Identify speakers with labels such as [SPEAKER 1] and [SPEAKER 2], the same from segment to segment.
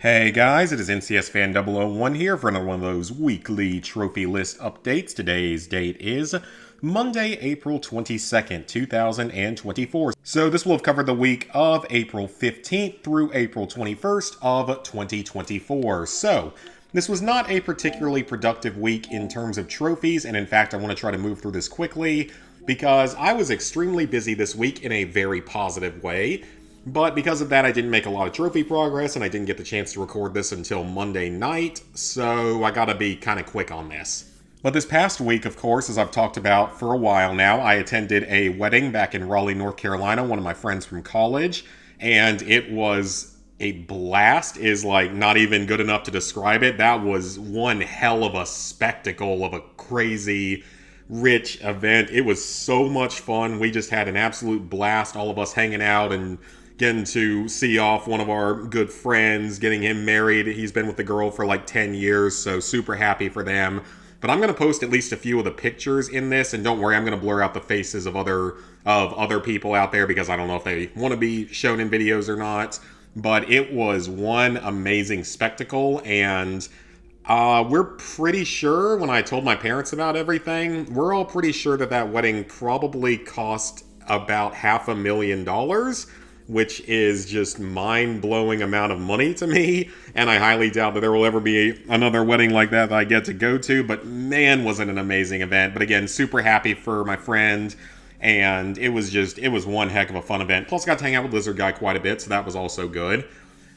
[SPEAKER 1] Hey guys, it is NCS Fan 001 here for another one of those weekly trophy list updates. Today's date is Monday, April 22nd, 2024. So this will have covered the week of April 15th through April 21st of 2024. So this was not a particularly productive week in terms of trophies, and in fact I want to try to move through this quickly because I was extremely busy this week in a very positive way. But because of that, I didn't make a lot of trophy progress, and I didn't get the chance to record this until Monday night, so I gotta be kind of quick on this. But this past week, of course, as I've talked about for a while now, I attended a wedding back in Raleigh, North Carolina, one of my friends from college, and it was a blast, is like not even good enough to describe it. That was one hell of a spectacle of a crazy rich event. It was so much fun. We just had an absolute blast, all of us hanging out and getting to see off one of our good friends, getting him married. He's been with the girl for like 10 years, so super happy for them. But I'm going to post at least a few of the pictures in this, and don't worry, I'm going to blur out the faces of other people out there because I don't know if they want to be shown in videos or not. But it was one amazing spectacle, and we're pretty sure, when I told my parents about everything, we're all pretty sure that that wedding probably cost about $500,000, which is just mind-blowing amount of money to me, and I highly doubt that there will ever be another wedding like that I get to go to, but man, was it an amazing event. But again, super happy for my friend, and it was one heck of a fun event. Plus, got to hang out with Lizard Guy quite a bit, so that was also good.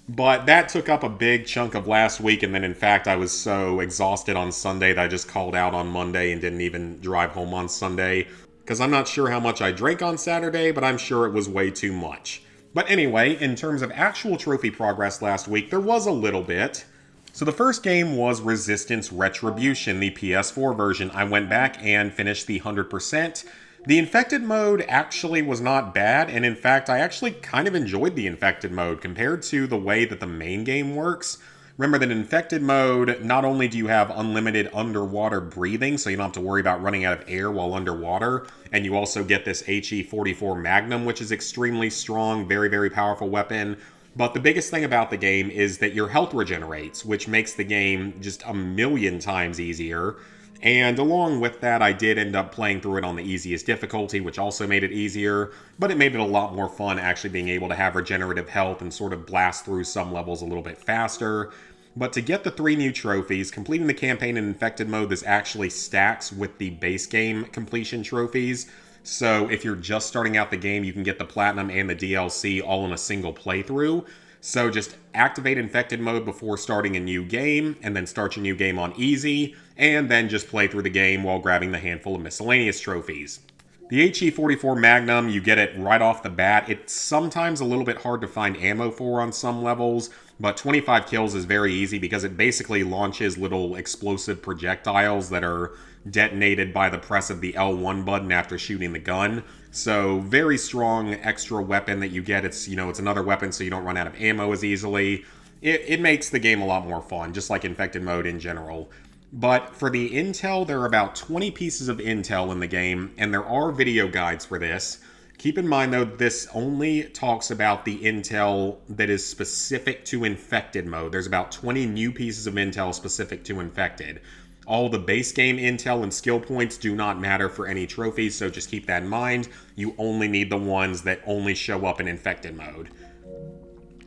[SPEAKER 1] But that took up a big chunk of last week, and then in fact I was so exhausted on Sunday that I just called out on Monday and didn't even drive home on Sunday. Because I'm not sure how much I drank on Saturday, but I'm sure it was way too much. But anyway, in terms of actual trophy progress last week, there was a little bit. So the first game was Resistance Retribution, the PS4 version. I went back and finished the 100%. The Infected mode actually was not bad, and in fact, I actually kind of enjoyed the Infected mode compared to the way that the main game works. Remember that in Infected mode, not only do you have unlimited underwater breathing, so you don't have to worry about running out of air while underwater, and you also get this HE-44 Magnum, which is extremely strong, very, very powerful weapon. But the biggest thing about the game is that your health regenerates, which makes the game just a million times easier. And along with that, I did end up playing through it on the easiest difficulty, which also made it easier, but it made it a lot more fun actually being able to have regenerative health and sort of blast through some levels a little bit faster. But to get the 3 new trophies, completing the campaign in Infected mode, this actually stacks with the base game completion trophies. So if you're just starting out the game, you can get the Platinum and the DLC all in a single playthrough. So just activate Infected mode before starting a new game, and then start your new game on easy, and then just play through the game while grabbing the handful of miscellaneous trophies. The HE-44 Magnum, you get it right off the bat. It's sometimes a little bit hard to find ammo for on some levels, but 25 kills is very easy because it basically launches little explosive projectiles that are detonated by the press of the L1 button after shooting the gun. So very strong extra weapon that you get. It's another weapon so you don't run out of ammo as easily. It makes the game a lot more fun, just like Infected mode in general. But for the intel, there are about 20 pieces of intel in the game, and there are video guides for this. Keep in mind, though, this only talks about the intel that is specific to Infected mode. There's about 20 new pieces of intel specific to Infected. All the base game intel and skill points do not matter for any trophies, so just keep that in mind. You only need the ones that only show up in Infected mode.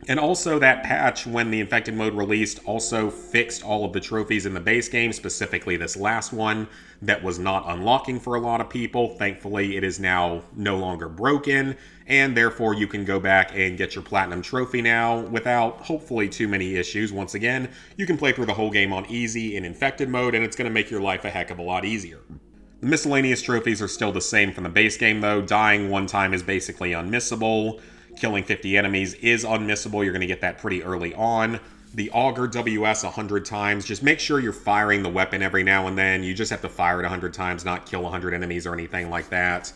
[SPEAKER 1] And also, that patch, when the Infected mode released, also fixed all of the trophies in the base game, specifically this last one that was not unlocking for a lot of people. Thankfully, it is now no longer broken, and therefore you can go back and get your Platinum trophy now without, hopefully, too many issues. Once again, you can play through the whole game on easy in Infected mode, and it's going to make your life a heck of a lot easier. The miscellaneous trophies are still the same from the base game, though. Dying one time is basically unmissable. Killing 50 enemies is unmissable. You're going to get that pretty early on. The Auger WS 100 times. Just make sure you're firing the weapon every now and then. You just have to fire it 100 times, not kill 100 enemies or anything like that.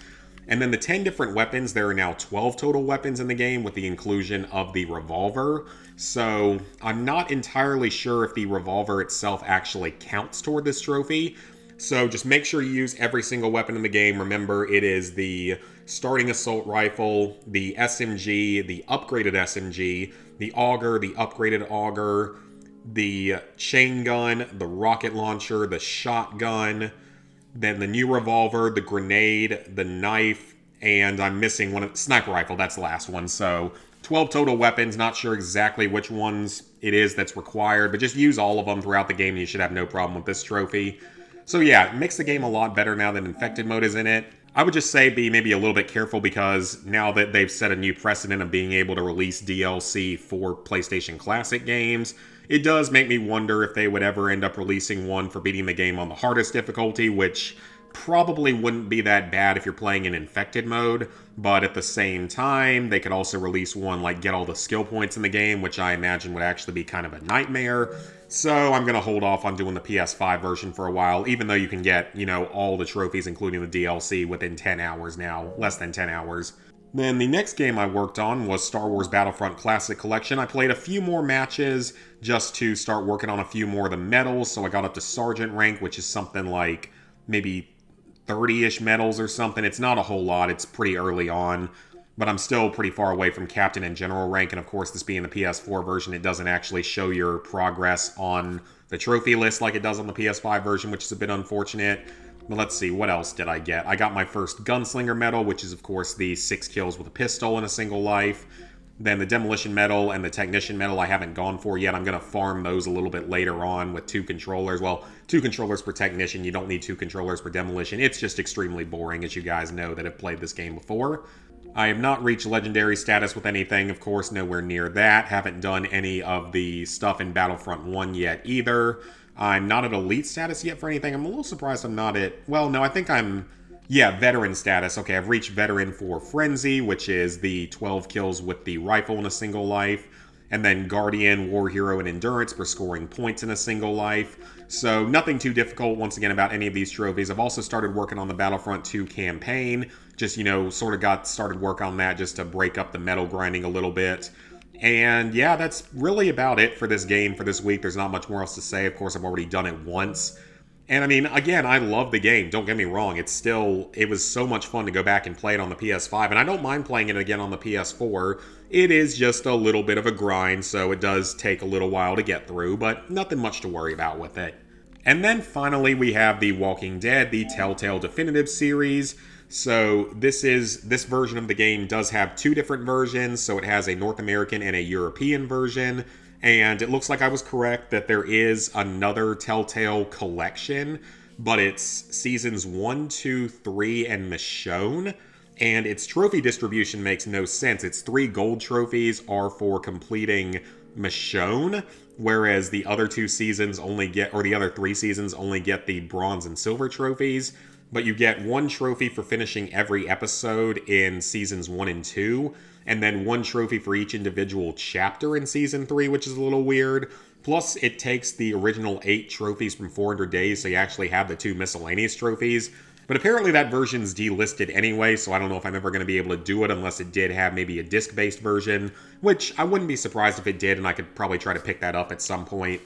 [SPEAKER 1] And then the 10 different weapons. There are now 12 total weapons in the game with the inclusion of the revolver. So I'm not entirely sure if the revolver itself actually counts toward this trophy. So just make sure you use every single weapon in the game. Remember, it is the starting assault rifle, the SMG, the upgraded SMG, the auger, the upgraded auger, the chain gun, the rocket launcher, the shotgun, then the new revolver, the grenade, the knife, and I'm missing one of the sniper rifle. That's the last one. So 12 total weapons. Not sure exactly which ones it is that's required, but just use all of them throughout the game and you should have no problem with this trophy. So yeah, it makes the game a lot better now that infected mode is in it. I would just say be maybe a little bit careful because now that they've set a new precedent of being able to release DLC for PlayStation Classic games, it does make me wonder if they would ever end up releasing one for beating the game on the hardest difficulty, which probably wouldn't be that bad if you're playing in infected mode, but at the same time, they could also release one like get all the skill points in the game, which I imagine would actually be kind of a nightmare. So I'm going to hold off on doing the PS5 version for a while, even though you can get, all the trophies, including the DLC, within 10 hours now, less than 10 hours. Then the next game I worked on was Star Wars Battlefront Classic Collection. I played a few more matches just to start working on a few more of the medals, so I got up to Sergeant rank, which is something like maybe 30-ish medals or something. It's not a whole lot, it's pretty early on, but I'm still pretty far away from Captain and General rank, and of course this being the PS4 version, it doesn't actually show your progress on the trophy list like it does on the PS5 version, which is a bit unfortunate. But let's see, what else did I get? I got my first Gunslinger medal, which is of course the 6 kills with a pistol in a single life. Then the Demolition medal and the Technician medal I haven't gone for yet. I'm going to farm those a little bit later on with 2 controllers. Well, 2 controllers per Technician. You don't need 2 controllers per Demolition. It's just extremely boring, as you guys know that have played this game before. I have not reached Legendary status with anything, of course, nowhere near that. Haven't done any of the stuff in Battlefront 1 yet either. I'm not at Elite status yet for anything. I'm a little surprised I'm not at... Well, no, I think I'm... Yeah, Veteran status. Okay, I've reached Veteran for Frenzy, which is the 12 kills with the rifle in a single life. And then Guardian, War Hero, and Endurance for scoring points in a single life. So nothing too difficult, once again, about any of these trophies. I've also started working on the Battlefront 2 campaign. Just, sort of got started work on that just to break up the medal grinding a little bit. And yeah, that's really about it for this game for this week. There's not much more else to say. Of course, I've already done it once. And I mean, again, I love the game. Don't get me wrong. It was so much fun to go back and play it on the PS5. And I don't mind playing it again on the PS4. It is just a little bit of a grind, so it does take a little while to get through, but nothing much to worry about with it. And then finally, we have The Walking Dead, the Telltale Definitive Series. So this version of the game does have 2 different versions. So it has a North American and a European version. And it looks like I was correct that there is another Telltale collection, but it's seasons 1, 2, 3, and Michonne. And its trophy distribution makes no sense. Its 3 gold trophies are for completing Michonne, whereas the other 2 seasons the other 3 seasons only get the bronze and silver trophies. But you get 1 trophy for finishing every episode in seasons 1 and 2, and then 1 trophy for each individual chapter in season 3, which is a little weird. Plus, it takes the original 8 trophies from 400 Days, so you actually have the 2 miscellaneous trophies. But apparently that version's delisted anyway, so I don't know if I'm ever going to be able to do it unless it did have maybe a disc-based version, which I wouldn't be surprised if it did, and I could probably try to pick that up at some point.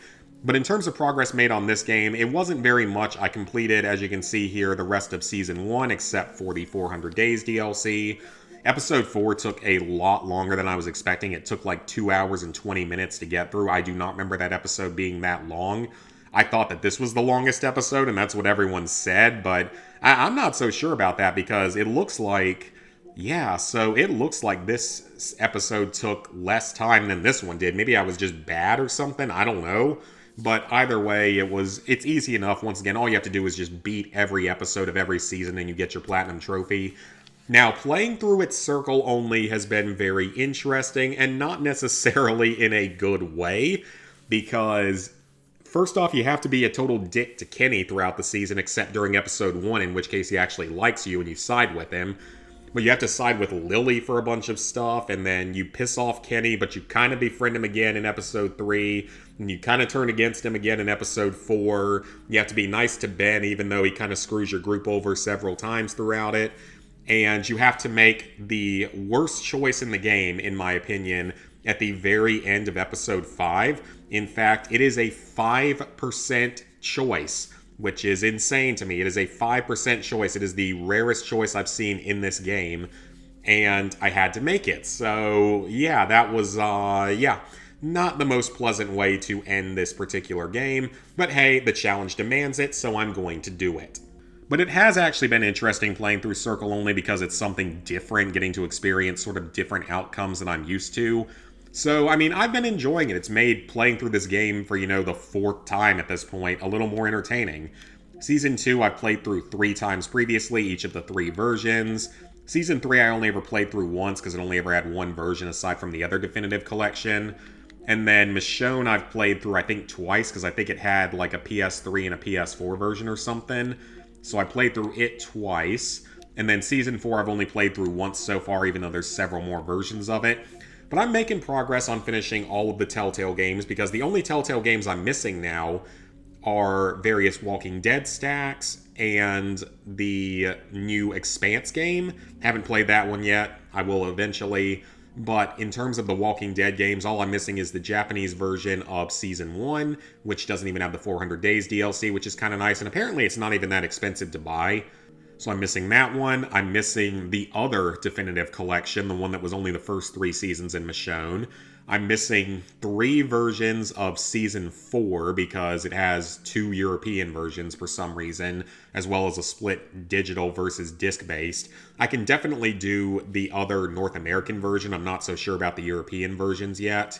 [SPEAKER 1] But in terms of progress made on this game, it wasn't very much. I completed, as you can see here, the rest of Season 1, except for the 400 Days DLC. Episode 4 took a lot longer than I was expecting. It took like 2 hours and 20 minutes to get through. I do not remember that episode being that long. I thought that this was the longest episode, and that's what everyone said, but I'm not so sure about that because it looks like... Yeah, so it looks like this episode took less time than this one did. Maybe I was just bad or something. I don't know. But either way, it's easy enough. Once again, all you have to do is just beat every episode of every season and you get your Platinum Trophy. Now, playing through it circle only has been very interesting and not necessarily in a good way because, first off, you have to be a total dick to Kenny throughout the season except during episode 1, in which case he actually likes you and you side with him. But you have to side with Lily for a bunch of stuff, and then you piss off Kenny, but you kind of befriend him again in episode 3, and you kind of turn against him again in episode 4. You have to be nice to Ben, even though he kind of screws your group over several times throughout it. And you have to make the worst choice in the game, in my opinion, at the very end of episode 5. In fact, it is a 5% choice, which is insane to me. It is a 5% choice. It is the rarest choice I've seen in this game. and I had to make it. So yeah, that was not the most pleasant way to end this particular game, but hey, the challenge demands it, so I'm going to do it. But it has actually been interesting playing through Circle Only because it's something different, getting to experience sort of different outcomes than I'm used to. So, I mean, I've been enjoying it. It's made playing through this game for, the fourth time at this point a little more entertaining. Season 2 I've played through 3 times previously, each of the 3 versions. Season 3 I only ever played through once because it only ever had one version aside from the other definitive collection. And then Michonne I've played through I think twice because I think it had like a PS3 and a PS4 version or something. So I played through it twice. And then Season 4 I've only played through once so far, even though there's several more versions of it. But I'm making progress on finishing all of the Telltale games because the only Telltale games I'm missing now are various Walking Dead stacks and the new Expanse game. Haven't played that one yet. I will eventually. But in terms of the Walking Dead games, all I'm missing is the Japanese version of Season 1, which doesn't even have the 400 Days DLC, which is kind of nice. And apparently it's not even that expensive to buy. So I'm missing that one. I'm missing the other definitive collection, the one that was only the first 3 seasons in Michonne. I'm missing 3 versions of Season 4 because it has 2 European versions for some reason, as well as a split digital versus disc-based. I can definitely do the other North American version. I'm not so sure about the European versions yet.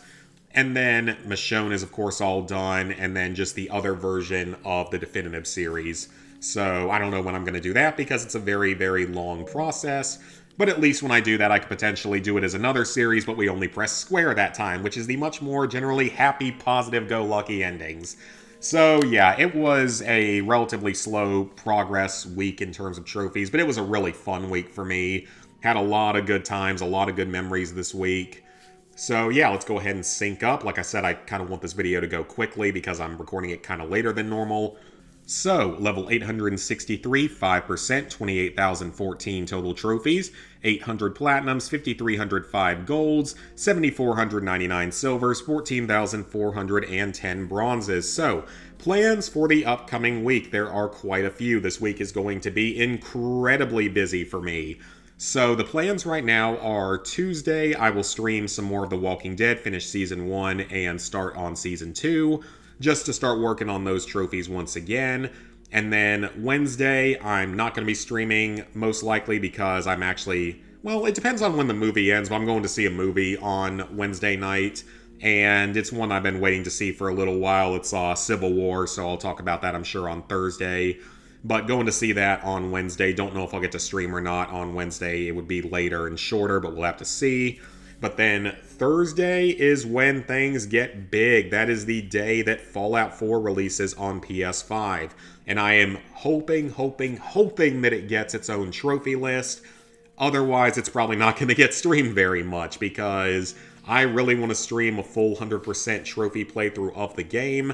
[SPEAKER 1] And then Michonne is, of course, all done, and then just the other version of the definitive series. So I don't know when I'm going to do that because it's a very, very long process. But at least when I do that, I could potentially do it as another series, but we only press square that time, which is the much more generally happy, positive, go-lucky endings. So yeah, it was a relatively slow progress week in terms of trophies, but it was a really fun week for me. Had a lot of good times, a lot of good memories this week. So yeah, let's go ahead and sync up. Like I said, I kind of want this video to go quickly because I'm recording it kind of later than normal. So, level 863, 5%, 28,014 total trophies, 800 platinums, 5,305 golds, 7,499 silvers, 14,410 bronzes. So, plans for the upcoming week. There are quite a few. This week is going to be incredibly busy for me. So the plans right now are Tuesday, I will stream some more of The Walking Dead, finish Season 1, and start on Season 2. Just to start working on those trophies once again. And then Wednesday, I'm not going to be streaming, most likely because I'm actually... Well, it depends on when the movie ends, but I'm going to see a movie on Wednesday night. And it's one I've been waiting to see for a little while. It's Civil War, so I'll talk about that, I'm sure, on Thursday. But going to see that on Wednesday. Don't know if I'll get to stream or not on Wednesday. It would be later and shorter, but we'll have to see. But then Thursday is when things get big. That is the day that Fallout 4 releases on PS5. And I am hoping that it gets its own trophy list. Otherwise, it's probably not going to get streamed very much because I really want to stream a full 100% trophy playthrough of the game.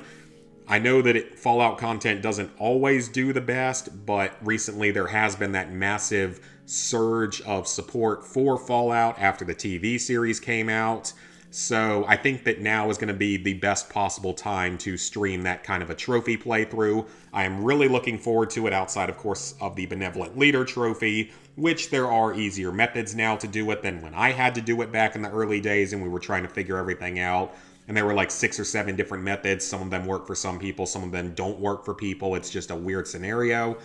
[SPEAKER 1] I know that Fallout content doesn't always do the best, but recently there has been that massive surge of support for Fallout after the TV series came out. So I think that now is going to be the best possible time to stream that kind of a trophy playthrough. I am really looking forward to it outside, of course, of the Benevolent Leader trophy, which there are easier methods now to do it than when I had to do it back in the early days and we were trying to figure everything out. And there were like 6 or 7 different methods. Some of them work for some people, some of them don't work for people. It's just a weird scenario.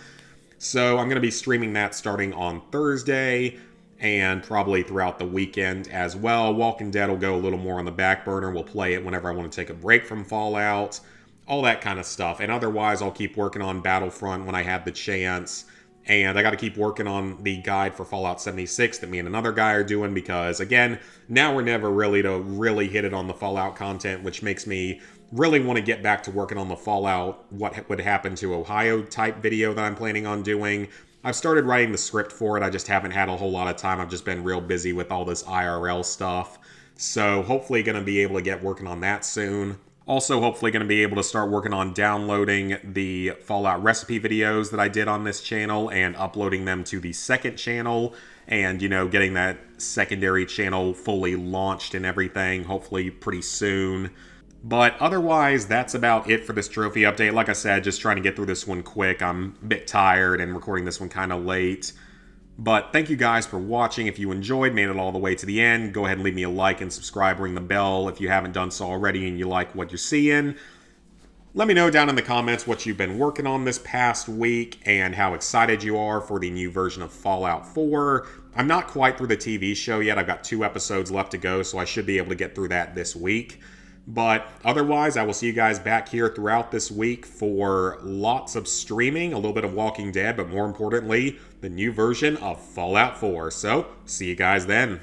[SPEAKER 1] So I'm going to be streaming that starting on Thursday and probably throughout the weekend as well. Walking Dead will go a little more on the back burner. We'll play it whenever I want to take a break from Fallout, all that kind of stuff. And otherwise, I'll keep working on Battlefront when I have the chance. And I got to keep working on the guide for Fallout 76 that me and another guy are doing because, again, now we're never really to really hit it on the Fallout content, which makes me really want to get back to working on the Fallout What Would Happen to Ohio type video that I'm planning on doing. I've started writing the script for it. I just haven't had a whole lot of time. I've just been real busy with all this IRL stuff. So hopefully going to be able to get working on that soon. Also, hopefully going to be able to start working on downloading the Fallout recipe videos that I did on this channel and uploading them to the second channel and, getting that secondary channel fully launched and everything, hopefully pretty soon. But otherwise, that's about it for this trophy update. Like I said, just trying to get through this one quick. I'm a bit tired and recording this one kind of late. But thank you guys for watching. If you enjoyed, made it all the way to the end, go ahead and leave me a like and subscribe, ring the bell if you haven't done so already and you like what you're seeing. Let me know down in the comments what you've been working on this past week and how excited you are for the new version of Fallout 4. I'm not quite through the TV show yet. I've got 2 episodes left to go, so I should be able to get through that this week. But otherwise, I will see you guys back here throughout this week for lots of streaming, a little bit of Walking Dead, but more importantly, the new version of Fallout 4. So, see you guys then.